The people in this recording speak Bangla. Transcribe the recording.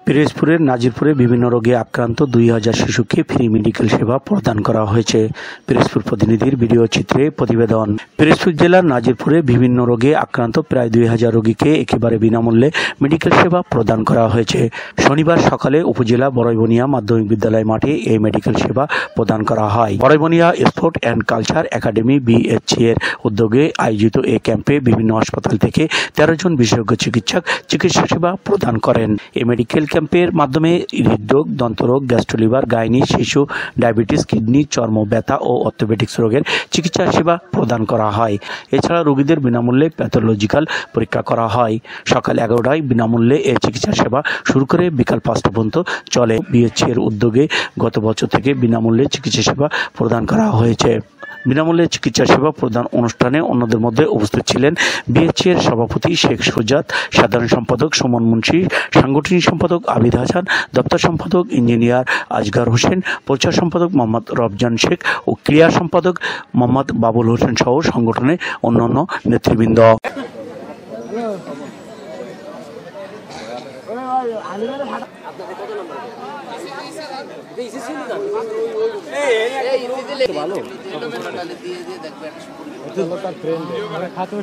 পিরোজপুরের নাজিরপুরে বিভিন্ন রোগে আক্রান্ত 2000 শিশুকে ফ্রি মেডিকেল সেবা প্রদান করা হয়েছে। পিরোজপুর প্রতিনিধির ভিডিও চিত্রে প্রতিবেদন। পিরোজপুর জেলার নাজিরপুরে বিভিন্ন রোগে আক্রান্ত প্রায় 2000 রোগীকে একেবারে বিনামূল্যে মেডিকেল সেবা প্রদান করা হয়েছে। শনিবার সকালে উপজেলা বড়াইবনিয়া মাধ্যমিক বিদ্যালয় মাঠে এই মেডিকেল সেবা প্রদান করা হয়। বড়াইবনিয়া স্পোর্ট অ্যান্ড কালচার একাডেমি বিএচসি এর উদ্যোগে আয়োজিত এই ক্যাম্পে বিভিন্ন হাসপাতাল থেকে 13 জন বিশেষজ্ঞ চিকিৎসক চিকিৎসা সেবা প্রদান করেন। এই মেডিকেল ক্যাম্পের মাধ্যমে হৃদরোগ, দন্তরোগ, গ্যাস্ট্রোলিভার, গাইনি, শিশু, ডায়াবেটিস, কিডনি, চর্ম ব্যথা ও অর্থোপেডিক্স রোগের চিকিৎসা সেবা প্রদান করা হয়। এছাড়া রোগীদের বিনামূল্যে প্যাথোলজিক্যাল পরীক্ষা করা হয়। সকাল 11টায় বিনামূল্যে এই চিকিৎসা সেবা শুরু করে বিকাল 5টা পর্যন্ত চলে। বিএচসি এর উদ্যোগে গত বছর থেকে বিনামূল্যে চিকিৎসা সেবা প্রদান করা হয়েছে। বিনামূল্যে চিকিৎসা সেবা প্রদান অনুষ্ঠানে অন্যদের মধ্যে উপস্থিত ছিলেন বিএচসি এর সভাপতি শেখ সুজাত, সাধারণ সম্পাদক সুমন মুন্সি, সাংগঠনিক সম্পাদক আবিদ হাসান, দপ্তর সম্পাদক ইঞ্জিনিয়ার আজগার হোসেন, প্রচার সম্পাদক মোহাম্মদ রফজান শেখ ও ক্রিয়া সম্পাদক মোহাম্মদ বাবুল হোসেন সহ সংগঠনের অন্যান্য নেতৃবৃন্দ। ভালো